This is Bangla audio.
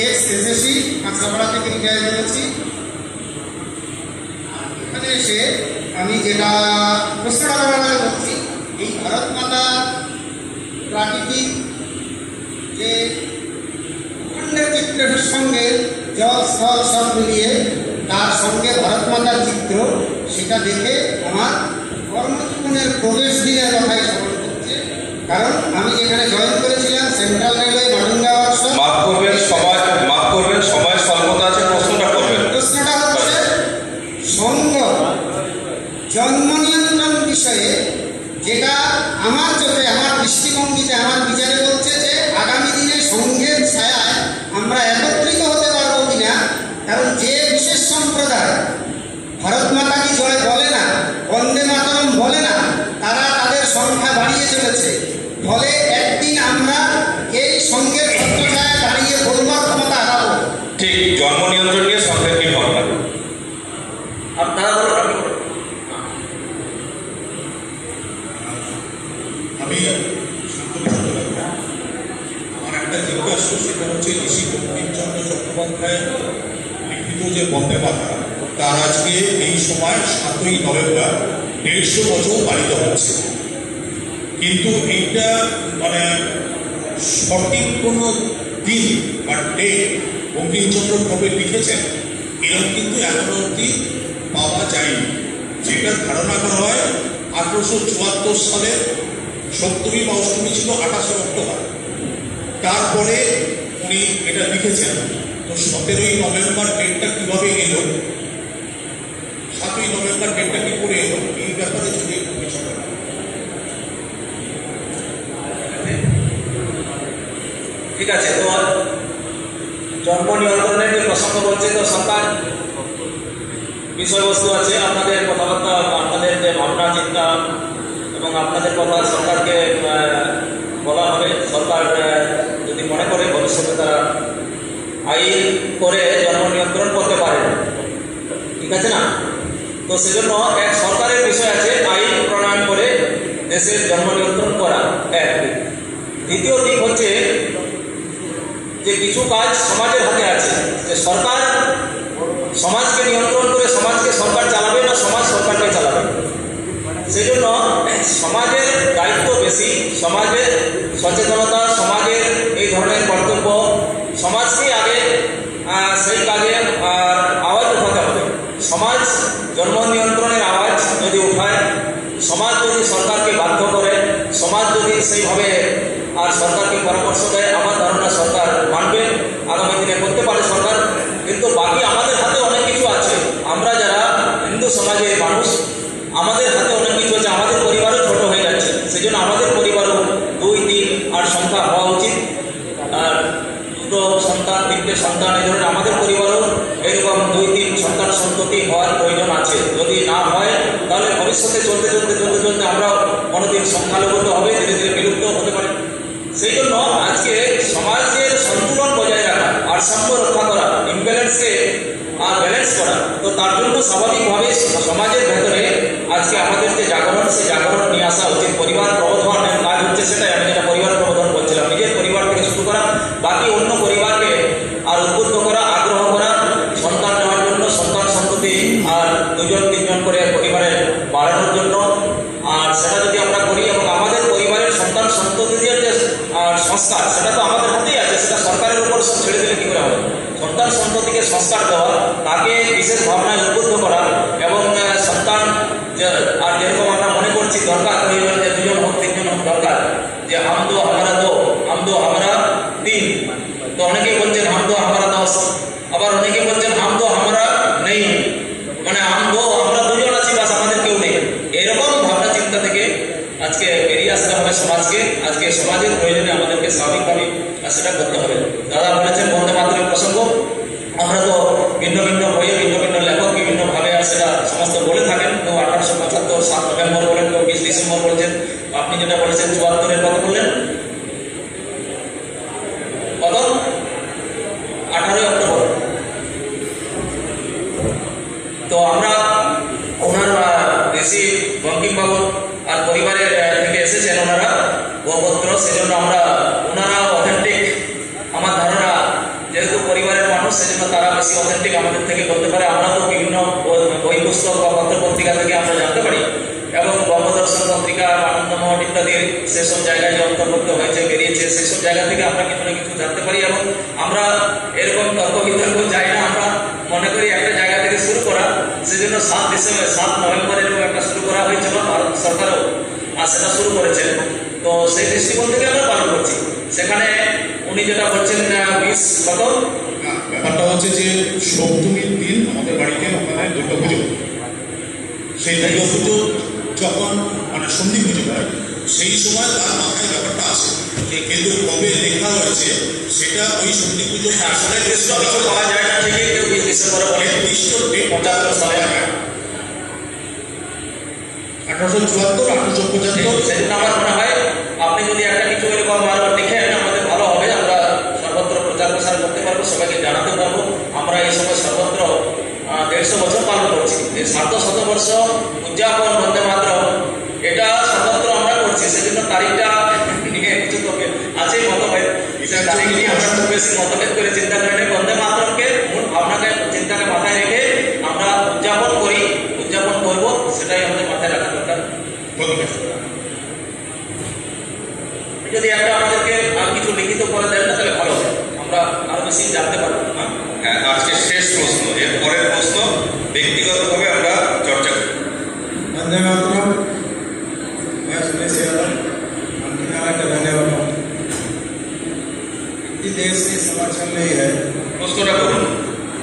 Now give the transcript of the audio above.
এক্স এসএসসি কাঁচরাপাড়া থেকে রিটায়ার করেছি। এখানে এসে আমি যেটা প্রশ্নটা করার করছি, এই ভারত মাতা প্রাকৃতিক যে ভূখণ্ডের চিত্রের সঙ্গে জল স্থল সব মিলিয়ে তার সঙ্গে ভারত মাতার চিত্র, সেটা দেখে আমার কর্মজীবনের প্রবেশ দিনের কথাই স্মরণ করছে। কারণ আমি যেখানে জয়েন করেছিলাম সেন্ট্রাল রেলওয়ে মাটুঙ্গা ওয়ার্কশপ। মাফ করবেন সময় স্বল্পতা আছে, প্রশ্নটা করবেন। প্রশ্নটা হচ্ছে সঙ্গ জন্ম নিয়ন্ত্রণ বিষয়ে, যেটা আমার চোখে, আমার দৃষ্টিভঙ্গিতে, আমার বিচারে বলছে যে আগামী দিনে সঙ্ঘের ছায়ায় আমরা একত্রিত হতে পারবো কিনা। কারণ যে বিশেষ সম্প্রদায় ভারত মাতা কি জয় বলে না, বন্দে মাতরম বলে না, তারা তাদের সংখ্যা বাড়িয়ে চলেছে। ফলে একদিন আমরা এই সঙ্ঘের ছত্রছায়ায় দাঁড়িয়ে বলবার ক্ষমতা হারাবো। ঠিক, জন্ম নিয়ন্ত্রণ নিয়ে সঙ্ঘের কি ভাবনা? আপনারা বলুন। আমি আমার একটা জিজ্ঞাসা, সেটা হচ্ছে ঋষি বঙ্কিমচন্দ্র চট্টোপাধ্যায় লিখিত যে বন্দে মাতরম, তার আজকে এই সময় 7ই নভেম্বর 150 বছর পালিত হচ্ছে। কিন্তু এইটা মানে সঠিক কোনো দিন বা ডেট বঙ্কিমচন্দ্র কবে লিখেছেন এরকম কিন্তু এখনো অব্দি পাওয়া যায়নি। যেটা ধারণা করা হয় 1874 সালে 7ই বা 8ই ছিল 28 অক্টোবর, তারপরে উনি এটা লিখেছেন। তো 17ই নভেম্বর ডেটটা কিভাবে এলো, 7ই নভেম্বর ডেটটা কি করে এলো, এই ব্যাপারে যদি একটু কিছু বলেন। ঠিক আছে, তো জন্ম নিয়ন্ত্রণের যে প্রসঙ্গ বলছে, তো সরকার বিষয়বস্তু আছে, আপনাদের কথাবার্তা, আপনাদের যে ভাবনা চিন্তা এবং আপনাদের কথা সরকারকে বলা হবে। সরকার যদি মনে করে ভবিষ্যতে তারা আইন করে জন্ম নিয়ন্ত্রণ করতে পারে, ঠিক আছে না? তো সেজন্য এক সরকারের বিষয় আছে আইন প্রণয়ন করে দেশের জন্ম নিয়ন্ত্রণ করা, এক দিক। দ্বিতীয় দিক হচ্ছে যে কিছু কাজ সমাজের হাতে আছে, যে সরকার সমাজকে নিয়ন্ত্রণ করে সমাজকে সরকার চালাবে না সমাজ সরকারকে চালাবে। সেই জন্য সমাজের দায়িত্ব বেশি, সমাজের সচেতনতা, সমাজের এই ধরনের কর্তব্য, সমাজকে আগে সেই কাজে আওয়াজ উঠাতে হবে। সমাজ জন্ম নিয়ন্ত্রণের আওয়াজ যদি উঠায়, সমাজ যদি সরকারকে বাধ্য করে, সমাজ যদি সেইভাবে আর সরকারকে পরামর্শ দেয়, আমার ধারণা সরকার মানবে, আগামী দিনে করতে পারে সরকার। কিন্তু বাকি আমাদের হাতে অনেক কিছু আছে। আমরা যারা হিন্দু সমাজের মানুষ, আমাদের হাতে অনেক কিছু আছে। আমাদের পরিবারও ছোট হয়ে যাচ্ছে, সেই জন্য আমাদের পরিবারও 2, 3 আর সংখ্যা হওয়া উচিত। আর 2 সন্তান, 3টে সন্তান, এই ধরনের আমাদের পরিবারও এরকম 2, 3 সন্তান সন্ততি হওয়ার প্রয়োজন আছে। যদি না হয় তাহলে ভবিষ্যতে চলতে আমরা কোনোদিন সংখ্যালঘু হবে, ধীরে ধীরে বিলুপ্ত হতে পারে। সেই জন্য আজকে সমাজের সন্তুলন বজায় রাখা, ভারসাম্য রক্ষা করা, ইমব্যালেন্সকে আর ব্যালেন্স করা, তো তার জন্য স্বাভাবিকভাবে সমাজের ভেতরে আজকে আমাদের যে জাগরণ, সেই জাগরণ নিয়ে আসা উচিত। পরিবার প্রবর্ধনের কাজ হচ্ছে সেটাই। আমি যেটা পরিবার প্রবর্ধন বলছিলাম, নিজের পরিবার থেকে শুরু করা, বাকি অন্য পরিবারকে আর উদ্বুদ্ধ করা, আগ্রহ করা, সন্তান নেওয়ার জন্য, সন্তান সন্ততি আর 2জন 3জন করে পরিবারে বাড়ানোর জন্য। আর সেটা যদি আমরা করি, এবং আমাদের পরিবারের সন্তান সন্ততিদের যে সংস্কার, সেটা তো আমাদের হাতেই আছে, সেটা সরকারের উপর সব ছেড়ে দিলে কি করে হবে? সন্তান সন্ততিকে সংস্কার দেওয়া, তাকে বিশেষ ভাবনায় উদ্বুদ্ধ করা, এবং সন্তান আর যেরকম আমরা মনে করছি দরকার প্রয়োজন যে 2জন হোক 3জন হোক দরকার, যে হাম দো হামারা 3। তো অনেকেই বলছেন হাম দো হামারা 10, আবার অনেকে বলছেন হাম দো হামারা নেই, মানে আমরা 2জন আছি, বাস আমাদের কেউ নেই। এরকম ভাবনা চিন্তা থেকে আজকে বেরিয়ে আসতে হবে সমাজকে। আজকে সমাজের প্রয়োজনে আমাদেরকে স্বাভাবিকভাবে সেটা করতে হবে। দাদা বলেছেন বন্দে মাতরমের প্রসঙ্গ, আমরা তো ভিন্ন ভিন্ন বইয়ে ভিন্ন ভিন্ন লেখক বিভিন্নভাবে আর সেটা সমস্ত বলে থাকেন। কেউ 1875 7 নভেম্বর বলেন, কেউ 20 ডিসেম্বর বলেছেন। আপনি যেটা বলেছেন 74-এর কথা বললেন, কত? 18 অক্টোবর। তো আমরা ওনার ঋষি বঙ্কিমবাবু আর পরিবারের থেকে এসেছেন ওনারা গোপত্র, সেজন্য আমরা ওনারা অথেন্টিক দিয়েছে, সেসব জায়গা থেকে আমরা কিছু না কিছু জানতে পারি এবং আমরা এরকম তর্ক বিতর্ক যাই না। আমরা মনে করি একটা জায়গা থেকে শুরু করা, সেজন্য 7 নভেম্বর এরকম একটা শুরু করা হয়েছিল, ভারত সরকারও সেটা শুরু করেছেন। তো সেই দৃষ্টিকোণ থেকে আমরা পালন করছি। সেখানে উনি যেটা বলছেন 20 কত ব্যাপারটা হচ্ছে যে সপ্তমীর দিন আমাদের বাড়িতে ওখানে দুর্গা পুজো, সেই দুর্গা পুজো যখন মানে সন্ধি পুজো হয় সেই সময় তার মাথায় ব্যাপারটা আসে, কিন্তু কবে লেখা হয়েছে সেটা ওই সন্ধি পুজো আসলে কিছু পাওয়া যায় না ঠিকই, কেউ 20 ডিসেম্বরে বলে 75 সালে 1874 1875। সেদিন আমার মনে হয় আপনি যদি একটা কিছু এরকম আরো লিখেন আমাদের ভালো হবে, আমরা সর্বত্র প্রচার প্রসার করতে পারবো, সবাইকে জানাতে পারবো। আমরা এই সময় সর্বত্র 150 বছর পালন করছি, এই 700 উদযাপন বন্দে মাতরম, এটা সর্বত্র আমরা করছি। সেজন্য তারিখটা নিয়ে কিছু তো আছে মতভেদ, তারিখ নিয়ে আমরা খুব বেশি মতভেদ করে চিন্তা করি না। বন্দে মাতরমকে মূল ভাবনাকে চিন্তাকে মাথায় রেখে আমরা উদযাপন করবো, সেটাই আমাদের মাথায় রাখা দরকার। যদি একটা আমাদেরকে আর কিছু লিখিত করে দেন না তাহলে ভালো হয়, আমরা আরো বেশি জানতে পারবো। হ্যাঁ, আজকে শেষ প্রশ্ন, এর পরের প্রশ্ন ব্যক্তিগতভাবে আমরা চর্চা করি। वंदे मातरम। मैं सुरेश यादव अंकिता का रहने वाला हूँ। देश के समर्थन में ही है। প্রশ্নটা করুন।